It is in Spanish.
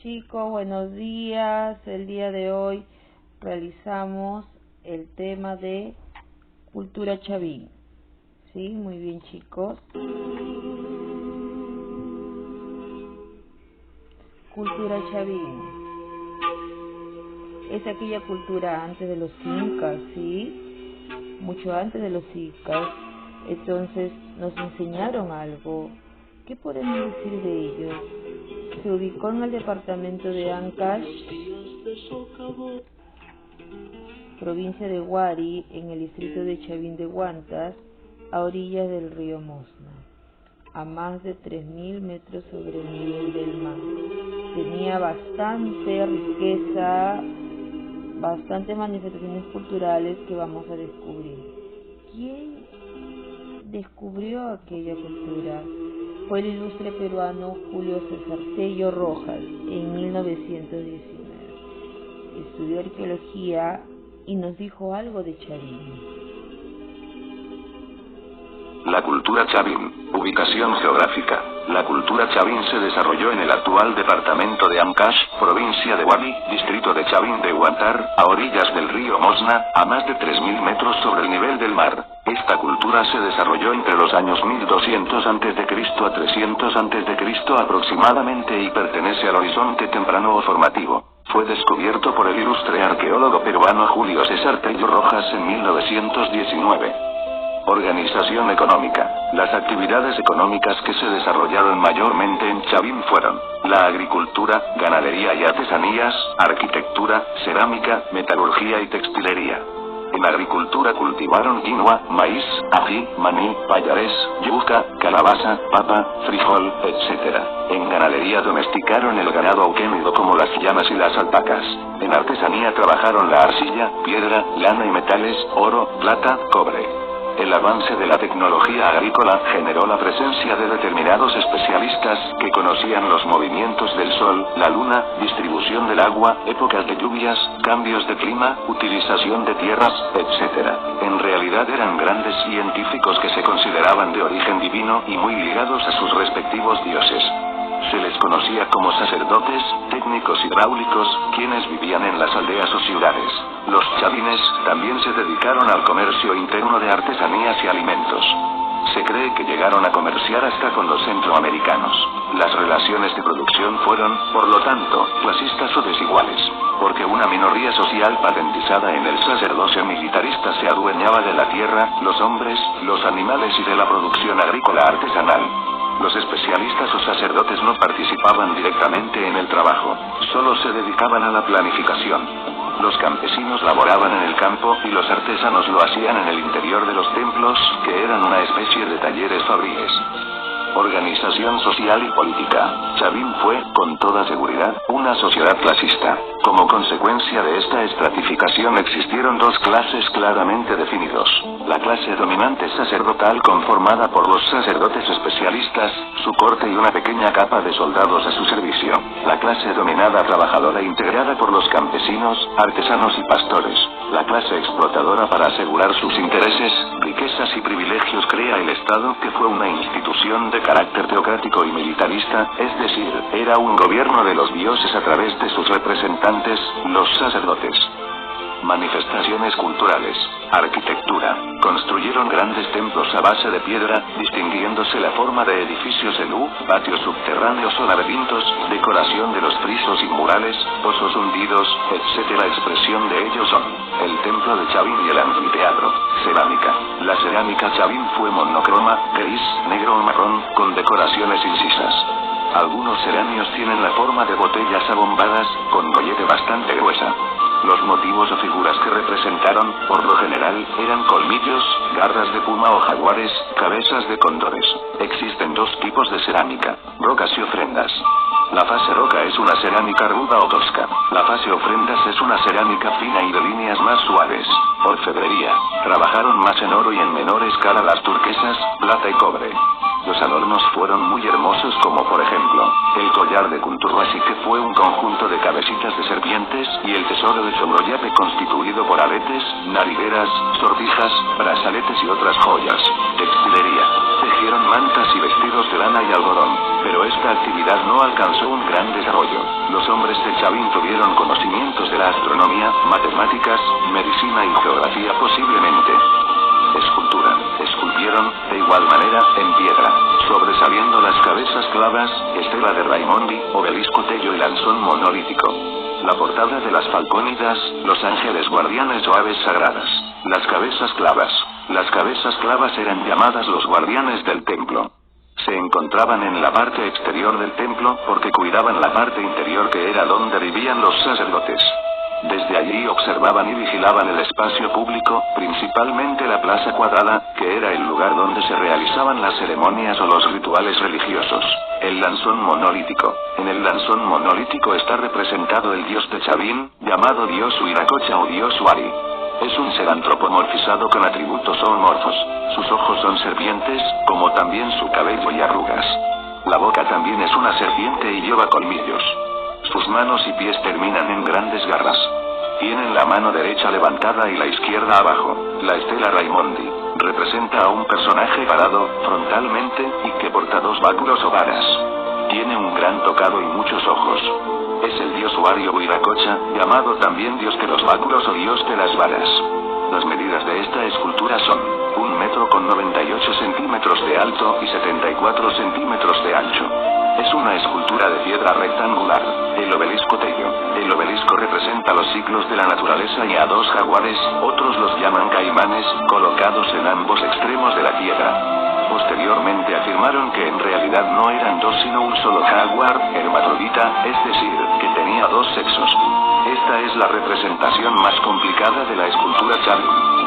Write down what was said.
Chicos, buenos días. El día de hoy realizamos el tema de cultura chavín. ¿Sí? Muy bien, chicos. Cultura chavín es aquella cultura antes de los incas, ¿sí? Mucho antes de los incas. Entonces nos enseñaron algo. ¿Qué podemos decir de ellos? Se ubicó en el departamento de Ancash, provincia de Huari, en el distrito de Chavín de Huantas, a orillas del río Mosna, a más de 3.000 metros sobre el nivel del mar. Tenía bastante riqueza, bastantes manifestaciones culturales que vamos a descubrir. ¿Quién descubrió aquella cultura? Fue el ilustre peruano Julio César Tello Rojas en 1919. Estudió arqueología y nos dijo algo de Chavín. La cultura chavín. Ubicación geográfica. La cultura chavín se desarrolló en el actual departamento de Ancash, provincia de Huari, distrito de Chavín de Huantar, a orillas del río Mosna, a más de 3.000 metros sobre el nivel del mar. Esta cultura se desarrolló entre los años 1200 a.C. a 300 a.C. aproximadamente y pertenece al horizonte temprano o formativo. Fue descubierto por el ilustre arqueólogo peruano Julio César Tello Rojas en 1919. Organización económica. Las actividades económicas que se desarrollaron mayormente en Chavín fueron la agricultura, ganadería y artesanías, arquitectura, cerámica, metalurgia y textilería. En agricultura cultivaron quinoa, maíz, ají, maní, payares, yuca, calabaza, papa, frijol, etc. En ganadería domesticaron el ganado auquénido como las llamas y las alpacas. En artesanía trabajaron la arcilla, piedra, lana y metales, oro, plata, cobre. El avance de la tecnología agrícola generó la presencia de determinados especialistas que conocían los movimientos del sol, la luna, distribución del agua, épocas de lluvias, cambios de clima, utilización de tierras, etc. En realidad eran grandes científicos que se consideraban de origen divino y muy ligados a sus respectivos dioses. Se les conocía como sacerdotes, técnicos hidráulicos, quienes vivían en las aldeas o ciudades. Los chavines también se dedicaron al comercio interno de artesanías y alimentos. Se cree que llegaron a comerciar hasta con los centroamericanos. Las relaciones de producción fueron, por lo tanto, clasistas o desiguales, porque una minoría social patentizada en el sacerdocio militarista se adueñaba de la tierra, los hombres, los animales y de la producción agrícola artesanal. Los especialistas o sacerdotes no participaban directamente en el trabajo, solo se dedicaban a la planificación. Los campesinos laboraban en el campo y los artesanos lo hacían en el interior de los templos, que eran una especie de talleres fabriles. Organización social y política. Chavín fue, con toda seguridad, una sociedad clasista. Como consecuencia de esta estratificación existieron dos clases claramente definidos. La clase dominante sacerdotal conformada por los sacerdotes especialistas, su corte y una pequeña capa de soldados a su servicio. La clase dominada trabajadora integrada por los campesinos, artesanos y pastores. La clase explotadora para asegurar sus intereses, riquezas y privilegios crea el Estado, que fue una institución de carácter teocrático y militarista, es decir, era un gobierno de los dioses a través de sus representantes, los sacerdotes. Manifestaciones culturales. Arquitectura. Construyeron grandes templos a base de piedra, distinguiéndose la forma de edificios en U, patios subterráneos o laberintos, decoración de los frisos y murales, pozos hundidos, etc. La expresión de ellos son el templo de Chavín y el anfiteatro. Cerámica. La cerámica Chavín fue monocroma, gris, negro o marrón, con decoraciones incisas. Algunos cerámicos tienen la forma de botellas abombadas, con gollete bastante gruesa. Los motivos o figuras que representaron, por lo general, eran colmillos, garras de puma o jaguares, cabezas de cóndores. Existen dos tipos de cerámica: rocas y ofrendas. La fase roca es una cerámica ruda o tosca. La fase ofrendas es una cerámica fina y de líneas más suaves. Orfebrería. Trabajaron más en oro y en menor escala las turquesas, plata y cobre. Los adornos fueron muy hermosos, como por ejemplo, el collar de Kunturwasi, que fue un conjunto de cabecitas de serpientes, y el tesoro de Chomroyape, constituido por aretes, narigueras, sortijas, brazaletes y otras joyas. Textilería. Tejieron hicieron mantas y vestidos de lana y algodón, pero esta actividad no alcanzó un gran desarrollo. Los hombres de Chavín tuvieron conocimientos de la astronomía, matemáticas, medicina y geografía posiblemente. Escultura. Esculpieron, de igual manera, en piedra, sobresaliendo las cabezas clavas, estela de Raimondi, obelisco Tello y lanzón monolítico. La portada de las Falcónidas, los ángeles guardianes o aves sagradas. Las cabezas clavas. Las cabezas clavas eran llamadas los guardianes del templo. Se encontraban en la parte exterior del templo porque cuidaban la parte interior que era donde vivían los sacerdotes. Desde allí observaban y vigilaban el espacio público, principalmente la plaza cuadrada, que era el lugar donde se realizaban las ceremonias o los rituales religiosos. El lanzón monolítico. En el lanzón monolítico está representado el dios de Chavín, llamado dios Huiracocha o dios Huari. Es un ser antropomorfizado con atributos zoomorfos. Sus ojos son serpientes, como también su cabello y arrugas. La boca también es una serpiente y lleva colmillos. Sus manos y pies terminan en grandes garras. Tienen la mano derecha levantada y la izquierda abajo. La estela Raimondi representa a un personaje parado, frontalmente, y que porta dos báculos o varas. Tiene un gran tocado y muchos ojos. Es el dios Huari o Huiracocha, llamado también dios de los báculos o dios de las varas. Las medidas de esta escultura son 1 metro con 98 centímetros de alto y 74 centímetros de ancho. Es una escultura de piedra rectangular. El obelisco Tello. El obelisco representa los ciclos de la naturaleza y a dos jaguares, otros los llaman caimanes, colocados en ambos extremos de la piedra. Posteriormente afirmaron que en realidad no eran dos sino un solo jaguar, hermafrodita, es decir, que tenía dos sexos. Esta es la representación más complicada de la escultura Chavín.